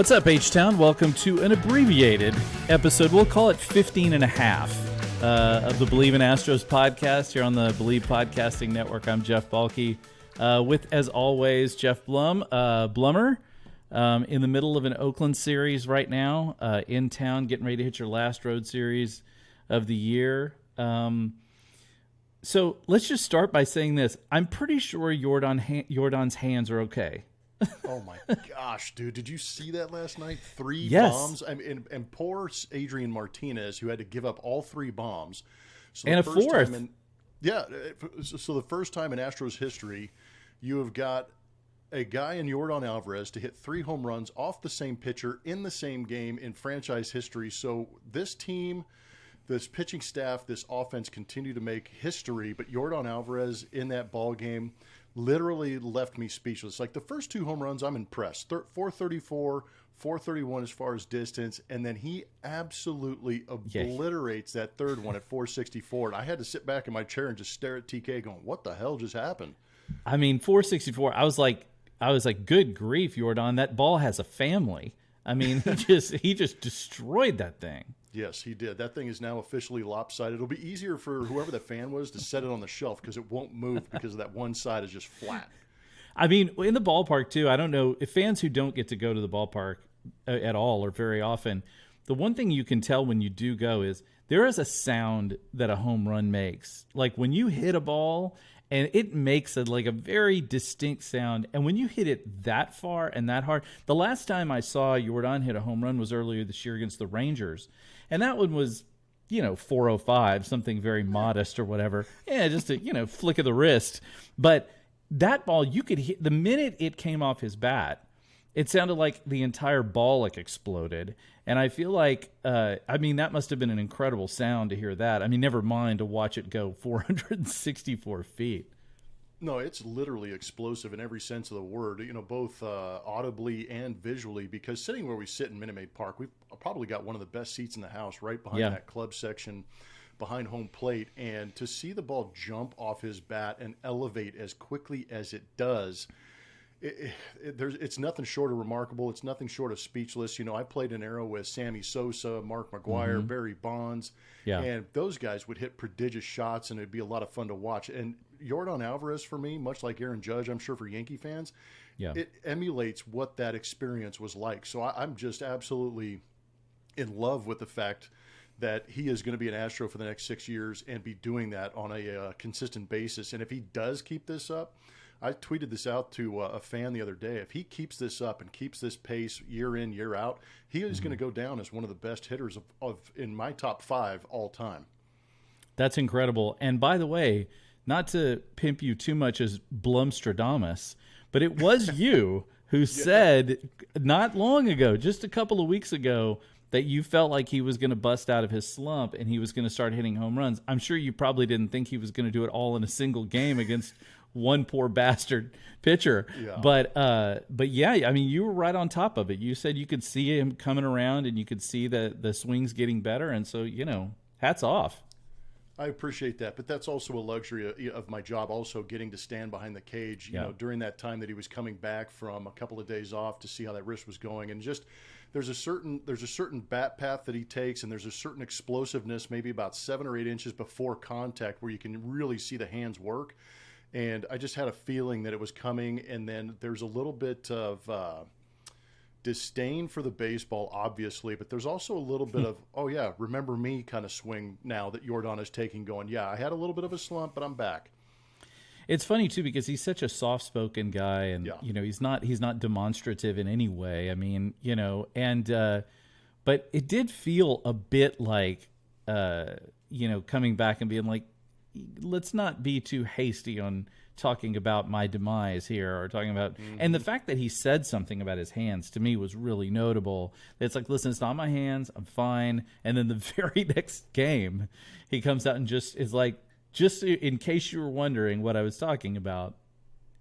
What's up, H-Town? Welcome to an abbreviated episode. We'll call it 15 and a half of the Bleav in Astros podcast here on the Bleav Podcasting Network. I'm Jeff Balke with, as always, Jeff Blummer in the middle of an Oakland series right now, in town, getting ready to hit your last road series of the year. So let's just start by saying this. I'm pretty sure Yordan's hands are okay. Oh my gosh, dude! Did you see that last night? Three Yes. bombs, and poor Adrian Martinez, who had to give up all three bombs, so And a fourth. So the first time in Astros history, you have got a guy in Yordan Alvarez to hit 3 home runs off the same pitcher in the same game in franchise history. So this team, this pitching staff, this offense continue to make history. But Yordan Alvarez in that ball game literally left me speechless. Like the first 2 home runs, I'm impressed. 434, 431 as far as distance, and then he absolutely obliterates that third one at 464. And I had to sit back in my chair and just stare at TK going, what the hell just happened? I mean, 464, I was like, good grief, Yordan, that ball has a family. I mean, he just destroyed that thing. Yes, he did. That thing is now officially lopsided. It'll be easier for whoever the fan was to set it on the shelf because it won't move because that one side is just flat. I mean, in the ballpark, too, I don't know, if fans who don't get to go to the ballpark at all or very often, the one thing you can tell when you do go is there is a sound that a home run makes. Like when you hit a ball, and it makes a very distinct sound. And when you hit it that far and that hard, the last time I saw Yordan hit a home run was earlier this year against the Rangers. And that one was, 405, something very modest or whatever. Yeah, just a, flick of the wrist. But that ball, you could hit, the minute it came off his bat, it sounded like the entire ball exploded. And I feel like, that must have been an incredible sound to hear that. I mean, never mind to watch it go 464 feet. No, it's literally explosive in every sense of the word, both audibly and visually, because sitting where we sit in Minute Maid Park, we've probably got one of the best seats in the house right behind that club section, behind home plate. And to see the ball jump off his bat and elevate as quickly as it does, it's nothing short of remarkable. It's nothing short of speechless. I played an era with Sammy Sosa, Mark McGwire, Barry Bonds, and those guys would hit prodigious shots, and it'd be a lot of fun to watch. And Yordan Alvarez, for me, much like Aaron Judge, I'm sure for Yankee fans, it emulates what that experience was like. So I'm just absolutely in love with the fact that he is going to be an Astro for the next 6 years and be doing that on a consistent basis. And if he does keep this up, I tweeted this out to a fan the other day. If he keeps this up and keeps this pace year in, year out, he is going to go down as one of the best hitters of in my top 5 all time. That's incredible. And by the way, not to pimp you too much as Blumstradamus, but it was you who said not long ago, just a couple of weeks ago, that you felt like he was going to bust out of his slump and he was going to start hitting home runs. I'm sure you probably didn't think he was going to do it all in a single game against one poor bastard pitcher. Yeah. But yeah, I mean, you were right on top of it. You said you could see him coming around and you could see the swings getting better. And so, hats off. I appreciate that, but that's also a luxury of my job, also getting to stand behind the cage, during that time that he was coming back from a couple of days off to see how that wrist was going. And just there's a certain bat path that he takes, and there's a certain explosiveness, maybe about 7 or 8 inches before contact, where you can really see the hands work. And I just had a feeling that it was coming, and then there's a little bit of disdain for the baseball, obviously, but there's also a little bit of, oh yeah, remember me kind of swing now that Yordan is taking, going, yeah, I had a little bit of a slump, but I'm back. It's funny too because he's such a soft-spoken guy, and he's not demonstrative in any way. I mean, but it did feel a bit like, coming back and being like, let's not be too hasty on talking about my demise here, or talking about, and the fact that he said something about his hands to me was really notable. It's like, listen, it's not my hands, I'm fine. And then the very next game, he comes out and just is like, just in case you were wondering what I was talking about,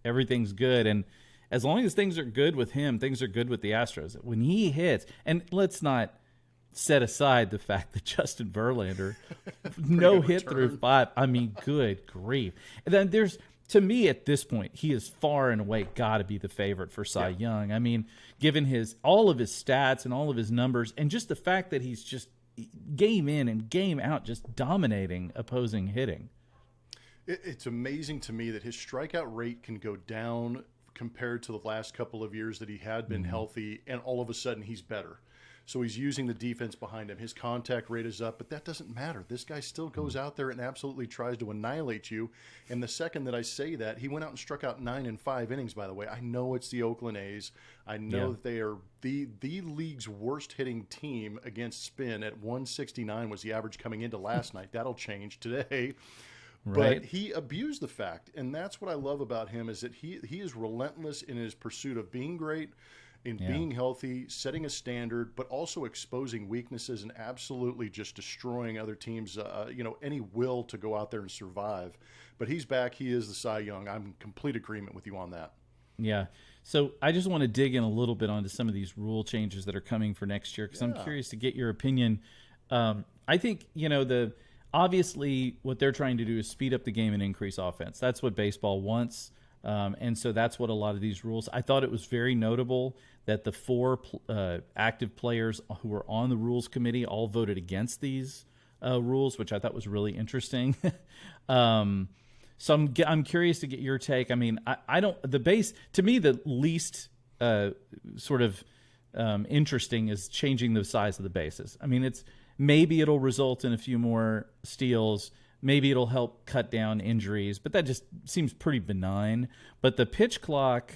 everything's good. And as long as things are good with him, things are good with the Astros. When he hits, and let's not set aside the fact that Justin Verlander no hit through 5. I mean, good grief. And then there's to me at this point, he is far and away got to be the favorite for Cy Young. I mean, given all of his stats and all of his numbers, and just the fact that he's just game in and game out, just dominating opposing hitting. It's amazing to me that his strikeout rate can go down compared to the last couple of years that he had been healthy, and all of a sudden he's better. So he's using the defense behind him. His contact rate is up, but that doesn't matter. This guy still goes out there and absolutely tries to annihilate you. And the second that I say that, he went out and struck out 9 in 5 innings, by the way. I know it's the Oakland A's. I know that they are the league's worst hitting team against spin. At 169 was the average coming into last night. That'll change today. Right. But he abused the fact, and that's what I love about him, is that he is relentless in his pursuit of being great, in being healthy, setting a standard, but also exposing weaknesses and absolutely just destroying other teams, any will to go out there and survive. But he's back. He is the Cy Young. I'm in complete agreement with you on that. Yeah. So I just want to dig in a little bit onto some of these rule changes that are coming for next year, because I'm curious to get your opinion. I think, obviously what they're trying to do is speed up the game and increase offense. That's what baseball wants. And so that's what a lot of these rules. I thought it was very notable that the 4 active players who were on the rules committee all voted against these rules, which I thought was really interesting. So I'm curious to get your take. I mean, to me, the least interesting is changing the size of the bases. I mean, maybe it'll result in a few more steals. Maybe it'll help cut down injuries, but that just seems pretty benign. But the pitch clock,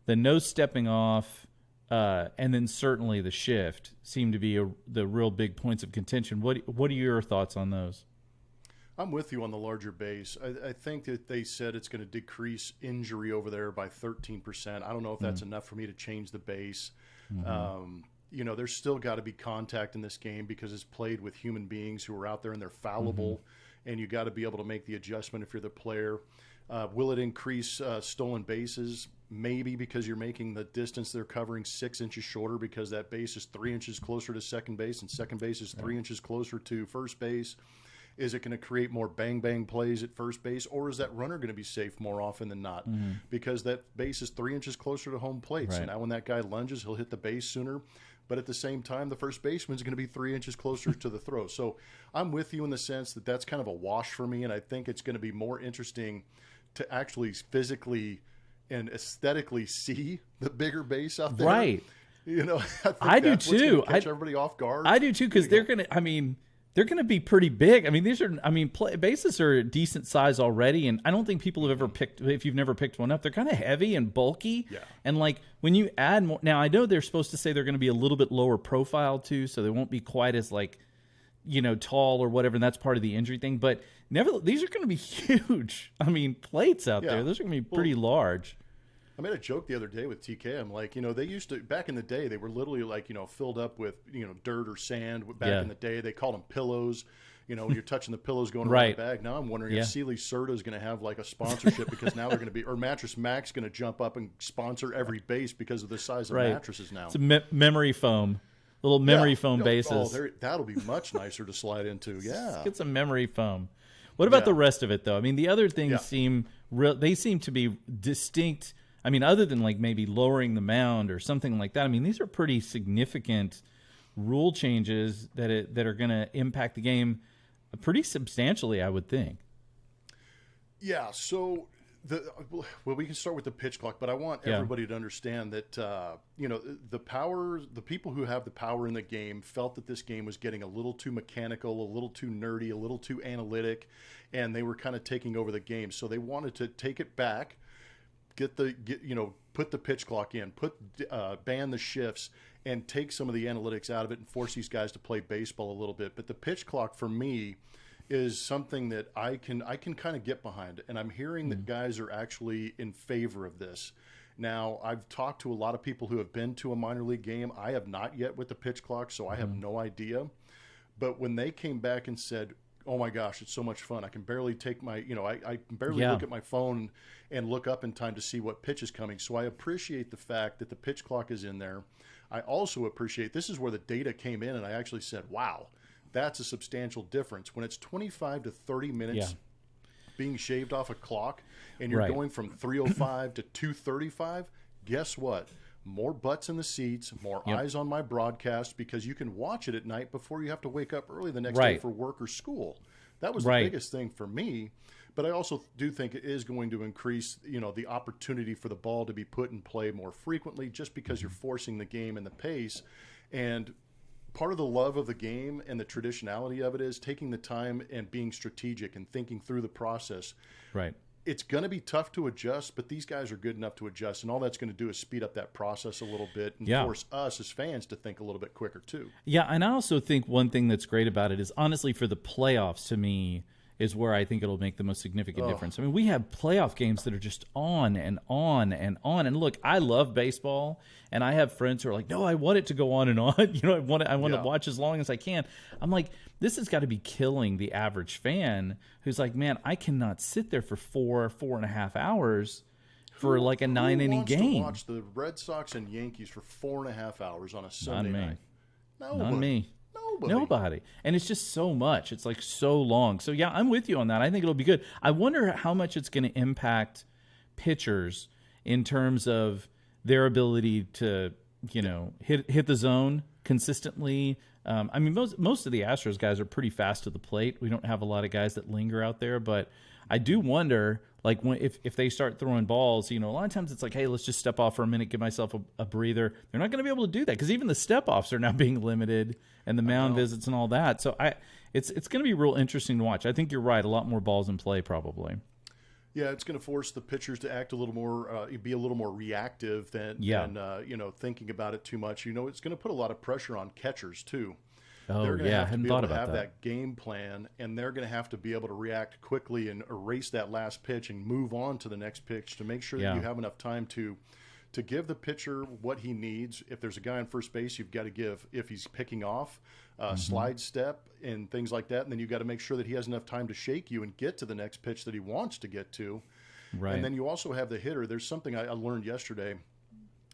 the no stepping off, and then certainly the shift seem to be the real big points of contention. What are your thoughts on those? I'm with you on the larger base. I think that they said it's going to decrease injury over there by 13%. I don't know if that's enough for me to change the base. There's still got to be contact in this game because it's played with human beings who are out there and they're fallible. And you got to be able to make the adjustment if you're the player. Will it increase stolen bases? Maybe, because you're making the distance they're covering 6 inches shorter, because that base is 3 inches closer to second base and second base is 3 inches closer to first base. Is it going to create more bang-bang plays at first base, or is that runner going to be safe more often than not? Because that base is 3 inches closer to home plate. Right. So now when that guy lunges, he'll hit the base sooner. But at the same time, the first baseman's going to be 3 inches closer to the throw. So I'm with you in the sense that that's kind of a wash for me, and I think it's going to be more interesting to actually physically and aesthetically see the bigger base out there. Right. I do too. Catch everybody off guard. I do too, because they're going to be pretty big. I mean, bases are a decent size already, and I don't think people have ever if you've never picked one up, they're kind of heavy and bulky. Yeah. And when you add more, now I know they're supposed to say they're going to be a little bit lower profile too, so they won't be quite as tall or whatever, and that's part of the injury thing. But these are going to be huge. I mean, plates out there. Those are going to be pretty large. I made a joke the other day with TK. I'm like, they used to, back in the day, they were literally filled up with, dirt or sand. Back in the day, they called them pillows. You're touching the pillows going around the bag. Now I'm wondering if Sealy Serta is going to have a sponsorship, because now they're going to be, or Mattress Max going to jump up and sponsor every base because of the size of mattresses now. It's memory foam. Little memory foam bases. That'll be much nicer to slide into. Yeah. Let's get some memory foam. What about the rest of it, though? I mean, the other things seem to be distinct. I mean, other than maybe lowering the mound or something like that, I mean, these are pretty significant rule changes that are going to impact the game pretty substantially, I would think. Yeah, so we can start with the pitch clock, but I want everybody to understand that the people who have the power in the game felt that this game was getting a little too mechanical, a little too nerdy, a little too analytic, and they were kind of taking over the game. So they wanted to take it back. Put the pitch clock in, ban the shifts, and take some of the analytics out of it and force these guys to play baseball a little bit. But the pitch clock for me is something that I can kind of get behind, and I'm hearing that guys are actually in favor of this. Now, I've talked to a lot of people who have been to a minor league game. I have not yet with the pitch clock, so I have no idea. But when they came back and said, oh my gosh, it's so much fun. I can barely take my, I can barely look at my phone and look up in time to see what pitch is coming. So I appreciate the fact that the pitch clock is in there. I also appreciate, this is where the data came in, and I actually said, wow, that's a substantial difference. When it's 25 to 30 minutes being shaved off a clock, and you're going from 3:05 to 2:35, guess what? More butts in the seats, more eyes on my broadcast, because you can watch it at night before you have to wake up early the next day for work or school. That was the biggest thing for me. But I also do think it is going to increase, the opportunity for the ball to be put in play more frequently, just because you're forcing the game and the pace. And part of the love of the game and the traditionality of it is taking the time and being strategic and thinking through the process. Right. It's going to be tough to adjust, but these guys are good enough to adjust. And all that's going to do is speed up that process a little bit and force us as fans to think a little bit quicker too. Yeah, and I also think one thing that's great about it is, honestly, for the playoffs, to me, is where I think it'll make the most significant difference. I mean, we have playoff games that are just on and on and on. And look, I love baseball, and I have friends who are like, "No, I want it to go on and on. I want to watch as long as I can." I'm like, this has got to be killing the average fan who's like, "Man, I cannot sit there for 4.5 hours for like a 9-inning game." To watch the Red Sox and Yankees for 4.5 hours on a Sunday night? Not me. Nobody. And it's just so much. It's like so long. So, yeah, I'm with you on that. I think it'll be good. I wonder how much it's going to impact pitchers in terms of their ability to, hit the zone consistently. I mean, most of the Astros guys are pretty fast to the plate. We don't have a lot of guys that linger out there. But I do wonder, like, if they start throwing balls, a lot of times it's like, hey, let's just step off for a minute, give myself a breather. They're not going to be able to do that because even the step-offs are now being limited and the mound visits and all that. So it's going to be real interesting to watch. I think you're right. A lot more balls in play probably. Yeah, it's going to force the pitchers to act a little more, be a little more reactive than thinking about it too much. It's going to put a lot of pressure on catchers too. Oh, they're going to hadn't thought about that game plan, and they're going to have to be able to react quickly and erase that last pitch and move on to the next pitch to make sure that you have enough time to give the pitcher what he needs. If there's a guy on first base, you've got to give, if he's picking off, slide step and things like that, and then you've got to make sure that he has enough time to shake you and get to the next pitch that he wants to get to. Right. And then you also have the hitter. There's something I learned yesterday,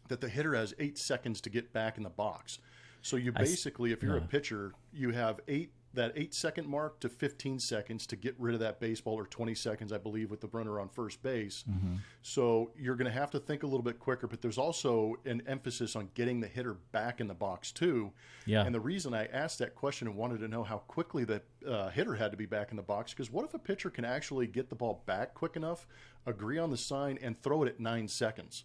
that the hitter has 8 seconds to get back in the box. So you basically, if you're a pitcher, you have 8-second mark to 15 seconds to get rid of that baseball, or 20 seconds, I believe, with the runner on first base. Mm-hmm. So you're going to have to think a little bit quicker, but there's also an emphasis on getting the hitter back in the box too. Yeah. And the reason I asked that question and wanted to know how quickly the hitter had to be back in the box, because what if a pitcher can actually get the ball back quick enough, agree on the sign, and throw it at 9 seconds?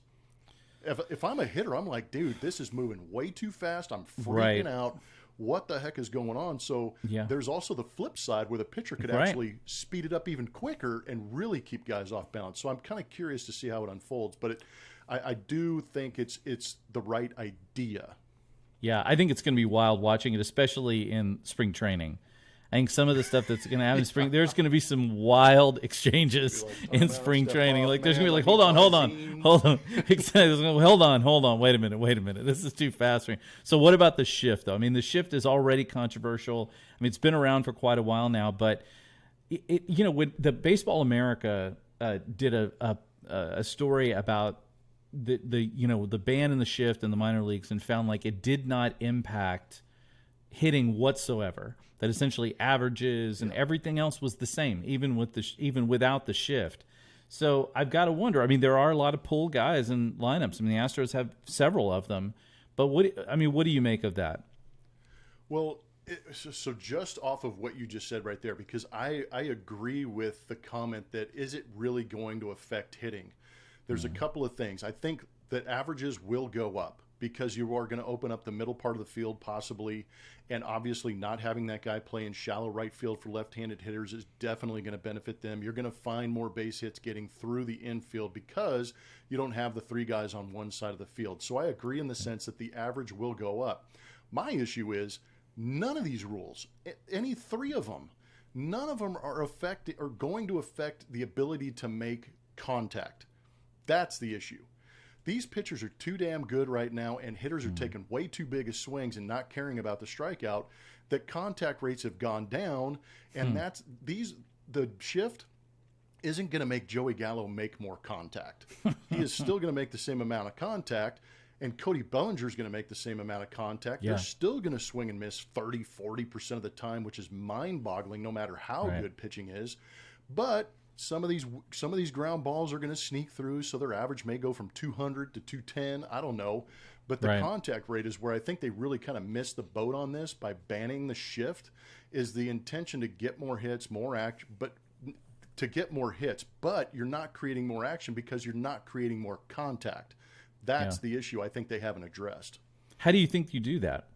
If I'm a hitter, I'm like, dude, this is moving way too fast. I'm freaking out. What the heck is going on? So there's also the flip side where the pitcher could actually speed it up even quicker and really keep guys off balance. So I'm kind of curious to see how it unfolds. But I do think it's the right idea. Yeah, I think it's going to be wild watching it, especially in spring training. I think some of the stuff that's going to happen in spring, there's going to be some wild exchanges in spring training. Like there's going to be like, hold on. Hold on. Wait a minute. This is too fast for me. So what about the shift, though? I mean, the shift is already controversial. I mean, it's been around for quite a while now, but when the Baseball America did a story about the ban in the shift in the minor leagues and found like it did not impact hitting whatsoever. That essentially averages and everything else was the same, even without the shift. So I've got to wonder. I mean, there are a lot of pull guys in lineups. I mean, the Astros have several of them. But what do you make of that? Well, so just off of what you just said right there, because I agree with the comment that is it really going to affect hitting? There's a couple of things. I think that averages will go up, because you are going to open up the middle part of the field possibly, and obviously not having that guy play in shallow right field for left-handed hitters is definitely going to benefit them. You're going to find more base hits getting through the infield because you don't have the 3 guys on one side of the field. So I agree in the sense that the average will go up. My issue is none of these rules, any 3 of them, none of them are going to affect the ability to make contact. That's the issue. These pitchers are too damn good right now, and hitters are taking way too big of swings and not caring about the strikeout, that contact rates have gone down, and the shift isn't going to make Joey Gallo make more contact. He is still going to make the same amount of contact, and Cody Bellinger is going to make the same amount of contact. They're still going to swing and miss 30-40% of the time, which is mind-boggling no matter how good pitching is. But some of these ground balls are going to sneak through, so their average may go from 200 to 210. I don't know, but the contact rate is where I think they really kind of missed the boat on this by banning the shift. Is the intention to get more hits, more action, but you're not creating more action because you're not creating more contact. That's the issue I think they haven't addressed. How do you think you do that?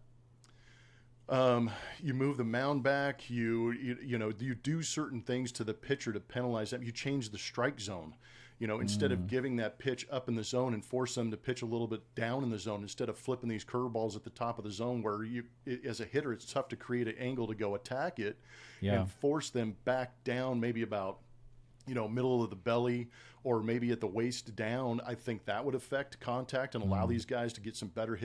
You move the mound back. You do certain things to the pitcher to penalize them. You change the strike zone. Instead of giving that pitch up in the zone and force them to pitch a little bit down in the zone, instead of flipping these curveballs at the top of the zone where as a hitter, it's tough to create an angle to go attack it and force them back down maybe about, middle of the belly or maybe at the waist down. I think that would affect contact and allow these guys to get some better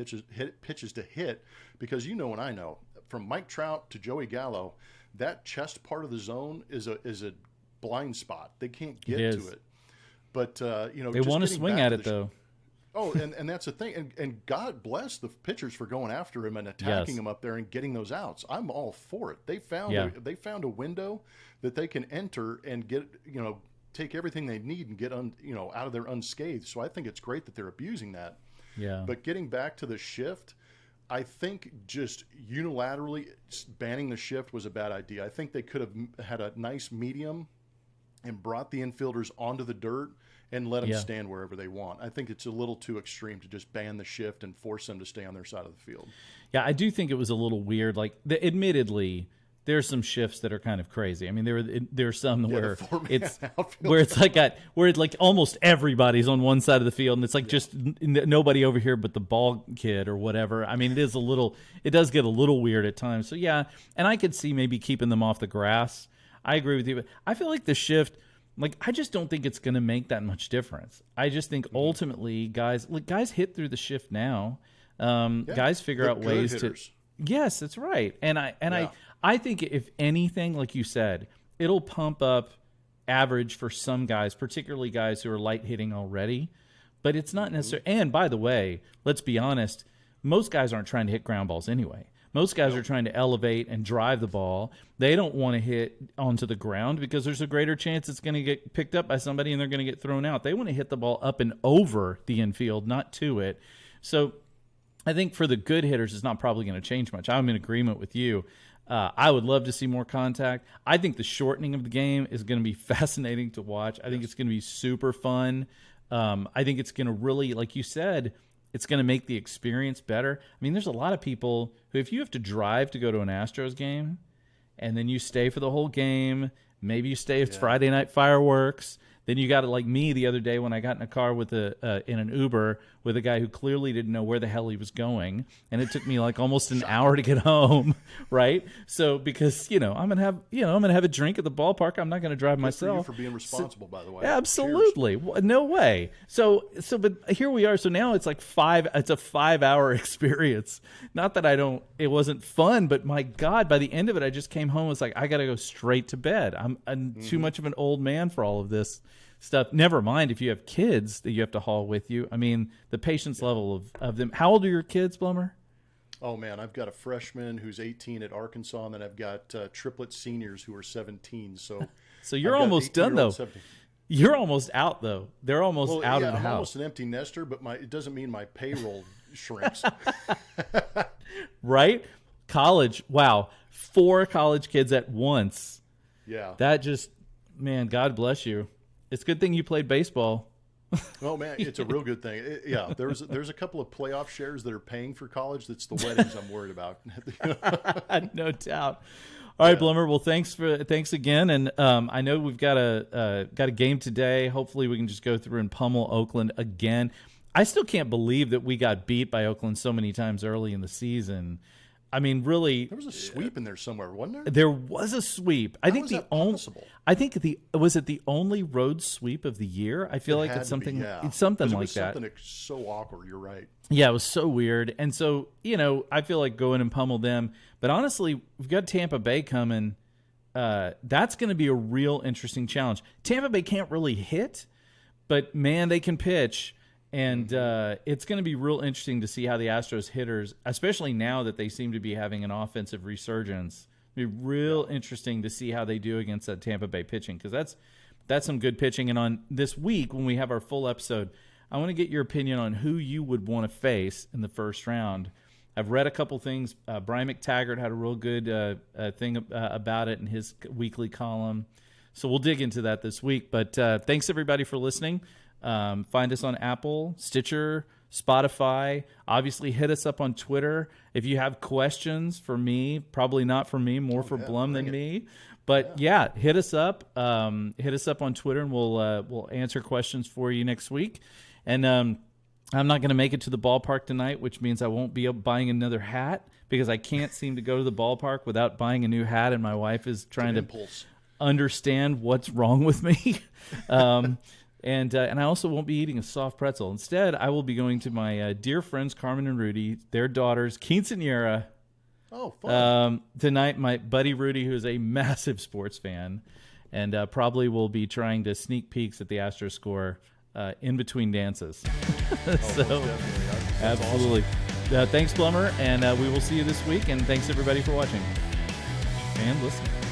pitches to hit, because and I know from Mike Trout to Joey Gallo, that chest part of the zone is a blind spot. They can't get to it. But they want to swing at it though. Oh, and that's the thing. And God bless the pitchers for going after him and attacking him up there and getting those outs. I'm all for it. They found a window that they can enter and get, take everything they need and get out of there unscathed. So I think it's great that they're abusing that. Yeah. But getting back to the shift, I think just unilaterally banning the shift was a bad idea. I think they could have had a nice medium and brought the infielders onto the dirt and let them stand wherever they want. I think it's a little too extreme to just ban the shift and force them to stay on their side of the field. Yeah, I do think it was a little weird. Admittedly, there's some shifts that are kind of crazy. I mean, there are some where it's like almost everybody's on one side of the field, and it's like just nobody over here but the ball kid or whatever. I mean, it does get a little weird at times. So yeah, and I could see maybe keeping them off the grass. I agree with you, but I feel like the shift, I just don't think it's going to make that much difference. I just think ultimately guys hit through the shift now. Guys figure out ways hitters. Yes, that's right. And I think if anything, like you said, it'll pump up average for some guys, particularly guys who are light hitting already, but it's not necessary. And by the way, let's be honest, most guys aren't trying to hit ground balls anyway. Most guys are trying to elevate and drive the ball. They don't want to hit onto the ground because there's a greater chance it's going to get picked up by somebody and they're going to get thrown out. They want to hit the ball up and over the infield, not to it. So I think for the good hitters, it's not probably going to change much. I'm in agreement with you. I would love to see more contact. I think the shortening of the game is going to be fascinating to watch. I think it's going to be super fun. I think it's going to really, like you said, it's going to make the experience better. I mean, there's a lot of people who, if you have to drive to go to an Astros game and then you stay for the whole game, maybe you stay, it's Friday night fireworks, then you got it like me the other day when I got in a car with in an Uber with a guy who clearly didn't know where the hell he was going, and it took me like almost an hour to get home, right? So because I'm gonna have a drink at the ballpark, I'm not gonna drive myself. For you for being responsible, by the way. Absolutely, no way. So but here we are. So now it's like it's a 5-hour experience. Not that it wasn't fun, but my God, by the end of it, I just came home. It's like I got to go straight to bed. I'm too much of an old man for all of this stuff. Never mind if you have kids that you have to haul with you. I mean, the patience level of them. How old are your kids, Blummer? Oh, man, I've got a freshman who's 18 at Arkansas, and then I've got triplet seniors who are 17 . So you're almost done, though. 17. You're almost out, though. They're almost out of the house. I'm almost an empty nester, but it doesn't mean my payroll shrinks. Right? College. Wow. 4 college kids at once. Yeah. That just, man, God bless you. It's a good thing you played baseball. Oh, man, it's a real good thing. There's a couple of playoff shares that are paying for college. That's the weddings I'm worried about. No doubt. All right, Blummer. Well, thanks again. And I know we've got a game today. Hopefully, we can just go through and pummel Oakland again. I still can't believe that we got beat by Oakland so many times early in the season. I mean, really, there was a sweep in there somewhere, wasn't there? There was a sweep. I think was it the only road sweep of the year? I feel like it's something like that. Something so awkward. You're right. Yeah, it was so weird. And so, I feel like go in and pummel them. But honestly, we've got Tampa Bay coming. That's going to be a real interesting challenge. Tampa Bay can't really hit, but man, they can pitch. And it's going to be real interesting to see how the Astros hitters, especially now that they seem to be having an offensive resurgence, it'll be real interesting to see how they do against that Tampa Bay pitching, because that's some good pitching. And on this week, when we have our full episode, I want to get your opinion on who you would want to face in the first round. I've read a couple things. Brian McTaggart had a real good thing about it in his weekly column. So we'll dig into that this week. But thanks, everybody, for listening. Find us on Apple, Stitcher, Spotify. Obviously, hit us up on Twitter. If you have questions for me, probably not for me, more for Bleav than me. But hit us up. Hit us up on Twitter, and we'll answer questions for you next week. And I'm not going to make it to the ballpark tonight, which means I won't be buying another hat because I can't seem to go to the ballpark without buying a new hat, and my wife is trying to understand what's wrong with me. And I also won't be eating a soft pretzel. Instead, I will be going to my dear friends Carmen and Rudy, their daughters' quinceañera. Oh, fun. Tonight, my buddy Rudy, who is a massive sports fan, and probably will be trying to sneak peeks at the Astros score in between dances. So, absolutely. Awesome. Thanks, Plummer, and we will see you this week. And thanks, everybody, for watching and listening.